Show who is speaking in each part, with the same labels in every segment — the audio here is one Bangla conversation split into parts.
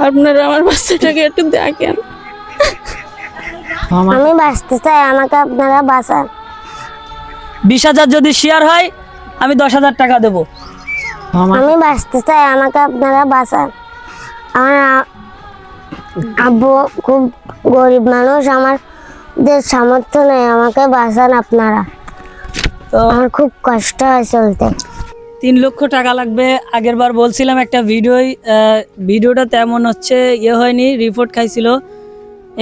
Speaker 1: আপনারা আমার বাচ্চাটাকে একটু দেখেন।
Speaker 2: আমি বাঁচতে চাই, আমাকে আপনারা বাঁচান।
Speaker 3: 20,000 যদি শেয়ার হয় আমি 10,000 টাকা দেবো।
Speaker 2: আমি বাঁচতে চাই, আমাকে আপনারা বাঁচান। আমার আব্বু খুব গরিব মানুষ, আমাদের সামর্থ্য নেই, আমাকে বাঁচান আপনারা।
Speaker 3: তো
Speaker 2: আমার খুব কষ্ট হয় চলতে।
Speaker 3: 3 লক্ষ টাকা লাগবে। আগের বার বলছিলাম একটা ভিডিওটা তেমন হচ্ছে হয়নি, রিপোর্ট খাইছিল,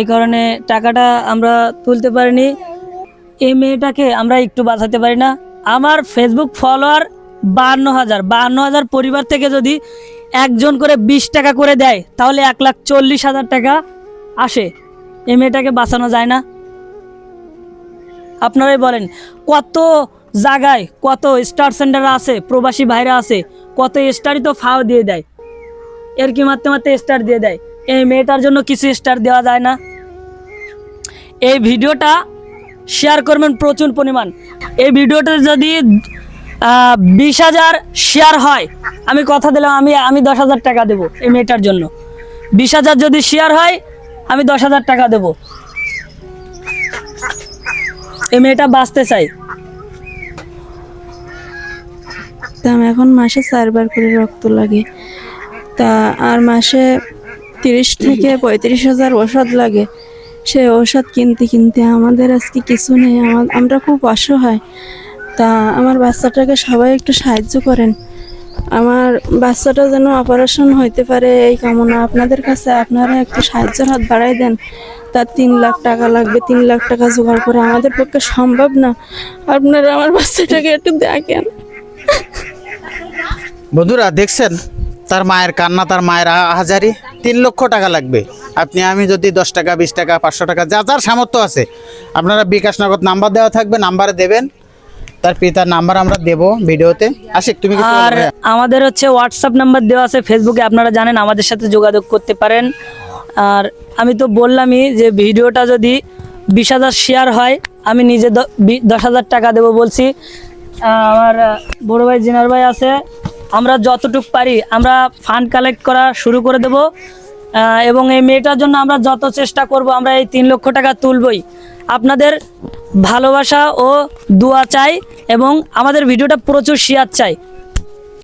Speaker 3: এই কারণে টাকাটা আমরা তুলতে পারিনি। এই মেয়েটাকে আমরা একটু বাঁচাতে পারি না? আমার ফেসবুক ফলোয়ার 52,000 পরিবার থেকে যদি একজন করে 20 টাকা করে দেয় তাহলে 1,40,000 টাকা আসে। এই মেয়েটাকে বাঁচানো যায় না? আপনারাই বলেন, কত জায়গায় কত স্টার সেন্টার আছে, প্রবাসী ভাইরা আছে, কত স্টারই তো ফাও দিয়ে দেয়, এর কি মারতে মারতে স্টার দিয়ে দেয়। এই মেয়েটার জন্য কিছু স্টার দেওয়া যায় না? এই ভিডিওটা শেয়ার করবেন প্রচুর পরিমাণ। এই ভিডিওটা যদি 20,000 শেয়ার হয়, আমি কথা দিলাম আমি 10,000 টাকা দেবো এই মেয়েটার জন্য। 20,000 যদি শেয়ার হয় আমি 10,000 টাকা দেবো। এই মেয়েটা বাঁচতে চাই।
Speaker 1: তা এখন মাসে 4 বার করে রক্ত লাগে, তা আর মাসে 30 থেকে 35,000 ওষুধ লাগে। সে ওষুধ কিনতে কিনতে আমাদের আজকে কিছু নেই, আমরা খুব অসহায়। তা আমার বাচ্চাটাকে সবাই একটু সাহায্য করেন, আমার বাচ্চাটা যেন অপারেশন হইতে পারে এই কামনা আপনাদের কাছে। আপনারা একটু সাহায্যের হাত বাড়াই দেন। তার 3 লাখ টাকা লাগবে, 3 লাখ টাকা জোগাড় করে আমাদের পক্ষে সম্ভব না। আপনারা আমার বাচ্চাটাকে একটু দেখেন।
Speaker 4: বন্ধুরা দেখছেন তার মায়ের কান্না, তার মায়ের হাজারি। 3 লক্ষ টাকা লাগবে। আমি যদি 10 টাকা, 20 টাকা, 500 টাকা, যা যার সামর্থ্য আছে, আপনারা বিকাশ নগদ নাম্বার দেওয়া থাকবে, নাম্বারে দেবেন। তার পিতার নাম্বার আমরা দেব ভিডিওতে। আশিক তুমি কিছু
Speaker 3: আর
Speaker 4: বলবে?
Speaker 3: আমাদের হচ্ছে হোয়াটসঅ্যাপ নাম্বার দেওয়া আছে ফেসবুকে, আপনারা জানেন, আমাদের সাথে যোগাযোগ করতে পারেন। আর আমি তো বললামই যে ভিডিওটা যদি 20,000 শেয়ার হয় আমি নিজে 10,000 টাকা দেবো বলছি। আমার বড় ভাই জিনার ভাই আছে, আমরা যতটুকু পারি আমরা ফান্ড কালেক্ট করা শুরু করে দেব। এবং এই মেয়েটার জন্য আমরা যত চেষ্টা করব, আমরা এই 3 লক্ষ টাকা তুলবই। আপনাদের ভালোবাসা ও দোয়া চাই এবং আমাদের ভিডিওটা প্রচুর শেয়ার চাই।